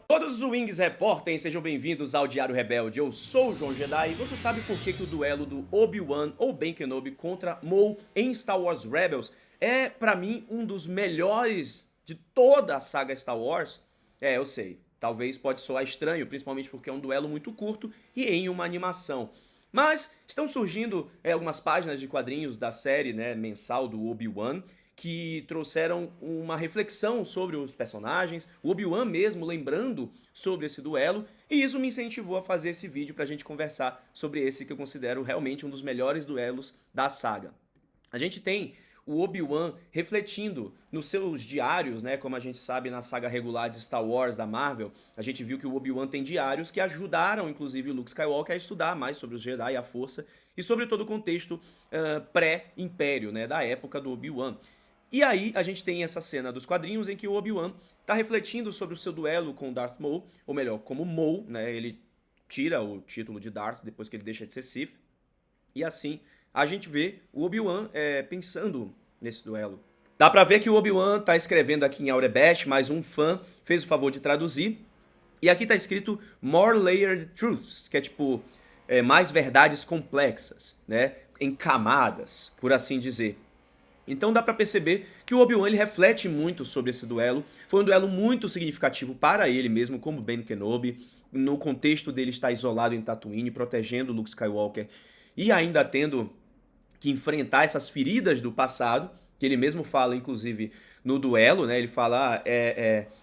Todos os Wings reportem, sejam bem-vindos ao Diário Rebelde. Eu sou o João Jedi e você sabe por que o duelo do Obi-Wan ou Ben Kenobi contra Maul em Star Wars Rebels é, pra mim, um dos melhores de toda a saga Star Wars? Eu sei, talvez pode soar estranho, principalmente porque é um duelo muito curto e em uma animação. Mas estão surgindo algumas páginas de quadrinhos da série mensal do Obi-Wan que trouxeram uma reflexão sobre os personagens, o Obi-Wan mesmo lembrando sobre esse duelo, e isso me incentivou a fazer esse vídeo pra gente conversar sobre esse que eu considero realmente um dos melhores duelos da saga. A gente tem o Obi-Wan refletindo nos seus diários, como a gente sabe na saga regular de Star Wars da Marvel, a gente viu que o Obi-Wan tem diários que ajudaram inclusive o Luke Skywalker a estudar mais sobre os Jedi e a Força, e sobre todo o contexto pré-império, da época do Obi-Wan. E aí a gente tem essa cena dos quadrinhos em que o Obi-Wan tá refletindo sobre o seu duelo com Darth Maul, ou melhor, como Maul, ele tira o título de Darth depois que ele deixa de ser Sith, e assim a gente vê o Obi-Wan pensando nesse duelo. Dá pra ver que o Obi-Wan tá escrevendo aqui em Aurebesh, mas um fã fez o favor de traduzir, e aqui tá escrito More Layered Truths, que é tipo mais verdades complexas, em camadas, por assim dizer. Então dá pra perceber que o Obi-Wan ele reflete muito sobre esse duelo. Foi um duelo muito significativo para ele mesmo, como Ben Kenobi, no contexto dele estar isolado em Tatooine, protegendo Luke Skywalker e ainda tendo que enfrentar essas feridas do passado, que ele mesmo fala, inclusive, no duelo, ele fala,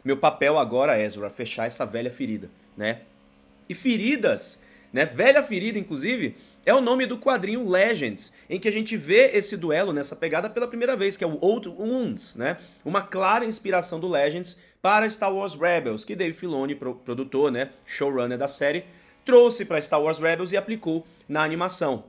meu papel agora, Ezra, fechar essa velha ferida, E feridas, velha ferida, inclusive, é o nome do quadrinho Legends, em que a gente vê esse duelo nessa pegada pela primeira vez, que é o Old Wounds, Uma clara inspiração do Legends para Star Wars Rebels, que Dave Filoni, produtor, showrunner da série, trouxe para Star Wars Rebels e aplicou na animação,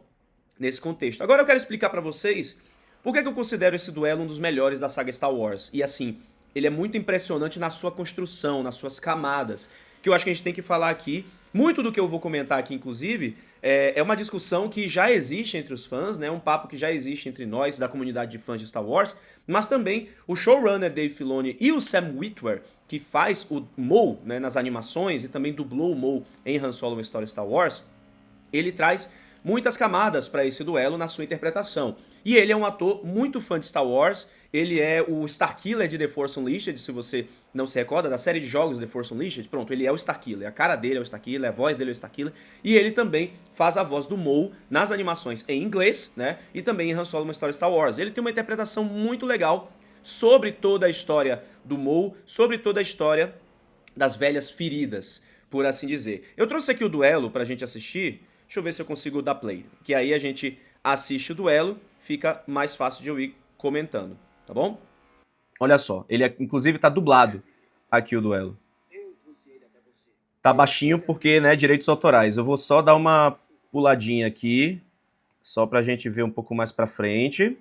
nesse contexto. Agora eu quero explicar para vocês por que eu considero esse duelo um dos melhores da saga Star Wars. E assim, ele é muito impressionante na sua construção, nas suas camadas, que eu acho que a gente tem que falar aqui. Muito do que eu vou comentar aqui, inclusive, é uma discussão que já existe entre os fãs, um papo que já existe entre nós, da comunidade de fãs de Star Wars, mas também o showrunner Dave Filoni e o Sam Witwer, que faz o Maul nas animações e também dublou o Maul em Han Solo uma História Star Wars, ele traz muitas camadas para esse duelo na sua interpretação. E ele é um ator muito fã de Star Wars, ele é o Starkiller de The Force Unleashed, se você não se recorda, da série de jogos The Force Unleashed, pronto, ele é o Starkiller, a cara dele é o Starkiller, a voz dele é o Starkiller, e ele também faz a voz do Maul nas animações em inglês, e também em Han Solo uma História Star Wars. Ele tem uma interpretação muito legal sobre toda a história do Maul, sobre toda a história das velhas feridas, por assim dizer. Eu trouxe aqui o duelo pra gente assistir. Deixa eu ver se eu consigo dar play, que aí a gente assiste o duelo, fica mais fácil de eu ir comentando, tá bom? Olha só, ele inclusive tá dublado aqui o duelo. Tá baixinho porque, direitos autorais. Eu vou só dar uma puladinha aqui, só pra gente ver um pouco mais pra frente.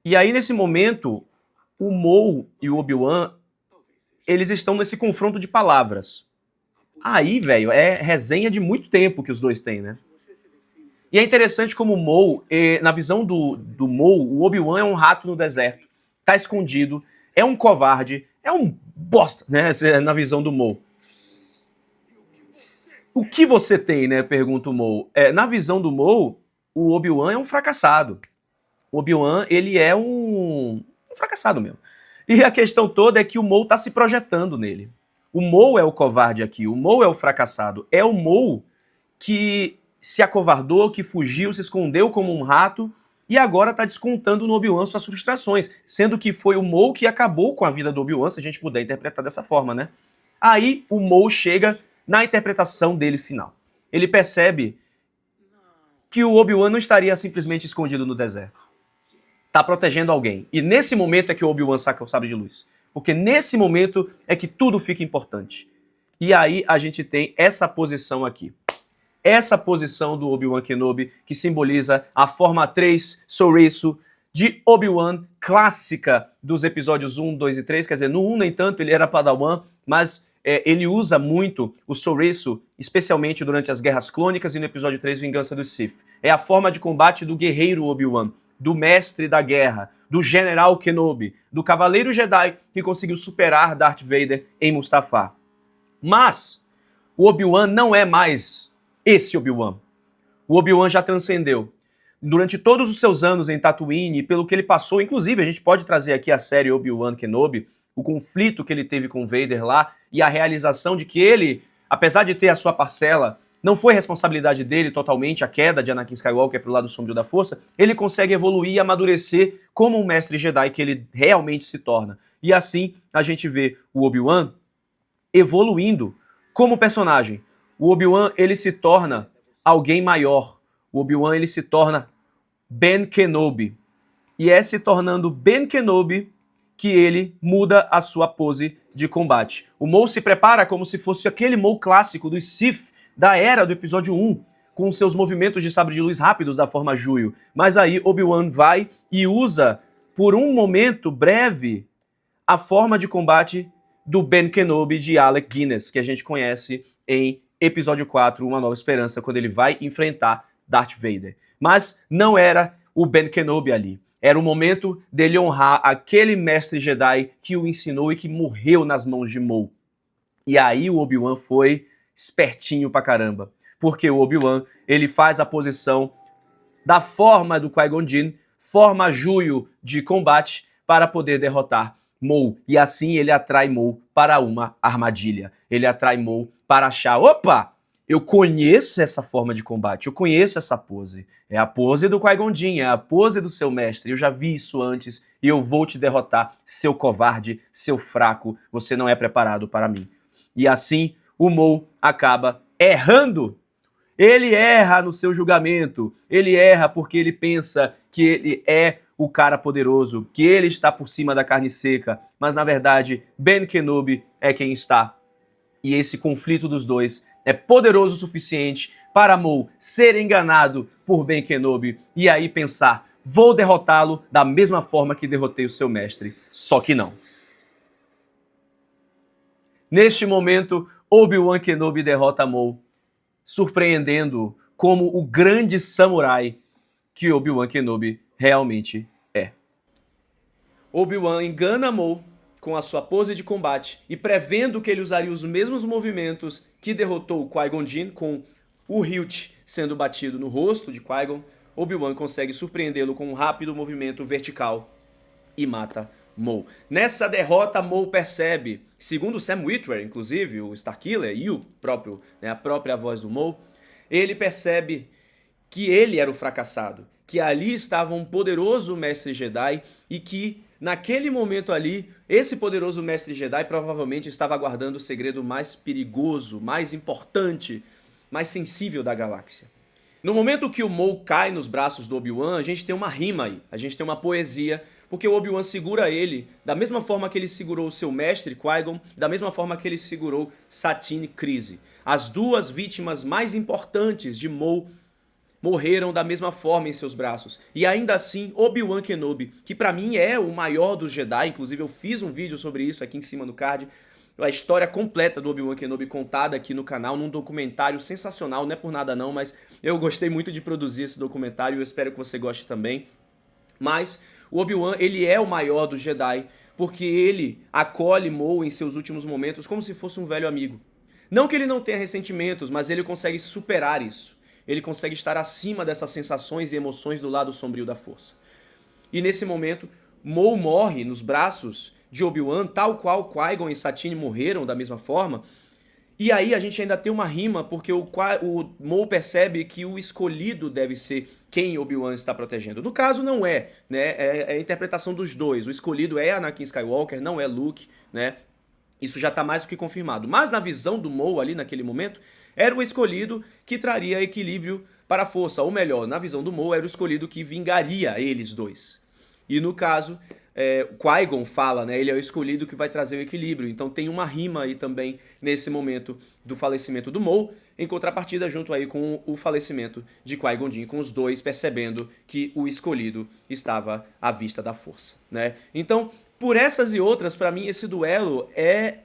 E aí nesse momento, o Maul e o Obi-Wan, eles estão nesse confronto de palavras. Aí, velho, é resenha de muito tempo que os dois têm, E é interessante como o Maul, na visão do Maul, o Obi-Wan é um rato no deserto, tá escondido, é um covarde, é um bosta, na visão do Maul. O que você tem, pergunta o Maul. Na visão do Maul, o Obi-Wan é um fracassado. O Obi-Wan, ele é um fracassado mesmo. E a questão toda é que o Maul tá se projetando nele. O Maul é o covarde aqui, o Maul é o fracassado. É o Maul que se acovardou, que fugiu, se escondeu como um rato e agora tá descontando no Obi-Wan suas frustrações, sendo que foi o Maul que acabou com a vida do Obi-Wan, se a gente puder interpretar dessa forma, Aí o Maul chega na interpretação dele final. Ele percebe que o Obi-Wan não estaria simplesmente escondido no deserto. Tá protegendo alguém. E nesse momento é que o Obi-Wan saca o sabre de luz. Porque nesse momento é que tudo fica importante. E aí a gente tem essa posição aqui. Essa posição do Obi-Wan Kenobi, que simboliza a forma 3 Soresu de Obi-Wan, clássica dos episódios 1, 2 e 3. Quer dizer, no 1 nem tanto, ele era Padawan, mas ele usa muito o Soresu, especialmente durante as Guerras Clônicas e no episódio 3, Vingança dos Sith. É a forma de combate do guerreiro Obi-Wan. do mestre da guerra, do general Kenobi, do cavaleiro Jedi que conseguiu superar Darth Vader em Mustafar. Mas o Obi-Wan não é mais esse Obi-Wan. O Obi-Wan já transcendeu. Durante todos os seus anos em Tatooine, pelo que ele passou, inclusive a gente pode trazer aqui a série Obi-Wan Kenobi, o conflito que ele teve com Vader lá e a realização de que ele, apesar de ter a sua parcela, não foi responsabilidade dele totalmente a queda de Anakin Skywalker para o lado sombrio da força, ele consegue evoluir e amadurecer como um mestre Jedi que ele realmente se torna. E assim a gente vê o Obi-Wan evoluindo como personagem. O Obi-Wan ele se torna alguém maior. O Obi-Wan ele se torna Ben Kenobi. E é se tornando Ben Kenobi que ele muda a sua pose de combate. O Maul se prepara como se fosse aquele Maul clássico dos Sith da era do episódio 1, com seus movimentos de sabre de luz rápidos da forma Juyo. Mas aí Obi-Wan vai e usa, por um momento breve, a forma de combate do Ben Kenobi de Alec Guinness, que a gente conhece em episódio 4, Uma Nova Esperança, quando ele vai enfrentar Darth Vader. Mas não era o Ben Kenobi ali. Era o momento dele honrar aquele mestre Jedi que o ensinou e que morreu nas mãos de Maul. E aí o Obi-Wan foi espertinho pra caramba. Porque o Obi-Wan, ele faz a posição da forma do Qui-Gon Jinn, forma Juyo de combate, para poder derrotar Maul. E assim ele atrai Maul para uma armadilha. Ele atrai Maul para achar, opa, eu conheço essa forma de combate, eu conheço essa pose. É a pose do Qui-Gon Jinn, é a pose do seu mestre. Eu já vi isso antes e eu vou te derrotar, seu covarde, seu fraco. Você não é preparado para mim. E assim o Maul acaba errando. Ele erra no seu julgamento. Ele erra porque ele pensa que ele é o cara poderoso, que ele está por cima da carne seca. Mas na verdade, Ben Kenobi é quem está. E esse conflito dos dois é poderoso o suficiente para Maul ser enganado por Ben Kenobi e aí pensar, vou derrotá-lo da mesma forma que derrotei o seu mestre. Só que não. Neste momento, Obi-Wan Kenobi derrota Maul, surpreendendo como o grande samurai que Obi-Wan Kenobi realmente é. Obi-Wan engana Maul com a sua pose de combate e prevendo que ele usaria os mesmos movimentos que derrotou o Qui-Gon Jinn, com o hilt sendo batido no rosto de Qui-Gon, Obi-Wan consegue surpreendê-lo com um rápido movimento vertical e mata Maul. Nessa derrota, Maul percebe, segundo Sam Witwer, inclusive, o Starkiller e a própria voz do Maul, ele percebe que ele era o fracassado, que ali estava um poderoso mestre Jedi e que, naquele momento ali, esse poderoso mestre Jedi provavelmente estava guardando o segredo mais perigoso, mais importante, mais sensível da galáxia. No momento que o Maul cai nos braços do Obi-Wan, a gente tem uma rima aí, a gente tem uma poesia, porque o Obi-Wan segura ele da mesma forma que ele segurou o seu mestre, Qui-Gon, da mesma forma que ele segurou Satine Kryze. As duas vítimas mais importantes de Maul morreram da mesma forma em seus braços. E ainda assim, Obi-Wan Kenobi, que pra mim é o maior dos Jedi, inclusive eu fiz um vídeo sobre isso aqui em cima no card, a história completa do Obi-Wan Kenobi contada aqui no canal, num documentário sensacional, não é por nada não, mas eu gostei muito de produzir esse documentário e eu espero que você goste também. Mas o Obi-Wan, ele é o maior dos Jedi, porque ele acolhe Maul em seus últimos momentos como se fosse um velho amigo. Não que ele não tenha ressentimentos, mas ele consegue superar isso. Ele consegue estar acima dessas sensações e emoções do lado sombrio da força. E nesse momento, Maul morre nos braços de Obi-Wan, tal qual Qui-Gon e Satine morreram da mesma forma. E aí a gente ainda tem uma rima, porque o Maul percebe que o escolhido deve ser quem Obi-Wan está protegendo. No caso, não é, né? É a interpretação dos dois. O escolhido é Anakin Skywalker, não é Luke, né? Isso já está mais do que confirmado. Mas na visão do Maul ali naquele momento, era o escolhido que traria equilíbrio para a força. Ou melhor, na visão do Maul, era o escolhido que vingaria eles dois. E no caso, Qui-Gon fala, né? Ele é o escolhido que vai trazer o equilíbrio. Então tem uma rima aí também nesse momento do falecimento do Maul, em contrapartida junto aí com o falecimento de Qui-Gon Jinn, com os dois percebendo que o escolhido estava à vista da força, né? Então, por essas e outras, para mim esse duelo é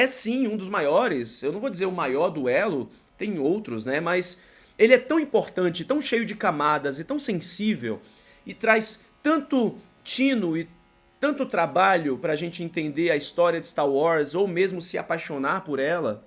sim um dos maiores. Eu não vou dizer o maior duelo, tem outros, né? Mas ele é tão importante, tão cheio de camadas e tão sensível, e traz tanto tino e tanto trabalho pra gente entender a história de Star Wars ou mesmo se apaixonar por ela,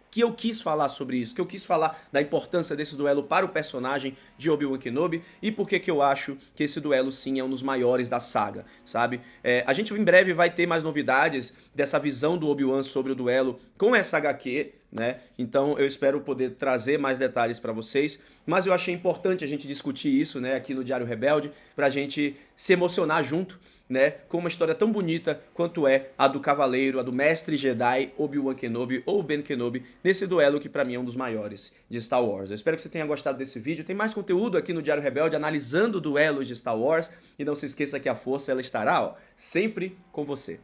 que eu quis falar sobre isso, que eu quis falar da importância desse duelo para o personagem de Obi-Wan Kenobi e por que eu acho que esse duelo sim é um dos maiores da saga, sabe? A gente em breve vai ter mais novidades dessa visão do Obi-Wan sobre o duelo com essa HQ, né? Então eu espero poder trazer mais detalhes para vocês, mas eu achei importante a gente discutir isso, né, aqui no Diário Rebelde, pra gente se emocionar junto, né, com uma história tão bonita quanto é a do Cavaleiro, a do Mestre Jedi Obi-Wan Kenobi ou Ben Kenobi, nesse duelo que pra mim é um dos maiores de Star Wars. Eu espero que você tenha gostado desse vídeo. Tem mais conteúdo aqui no Diário Rebelde analisando duelos de Star Wars e não se esqueça que a força ela estará, ó, sempre com você.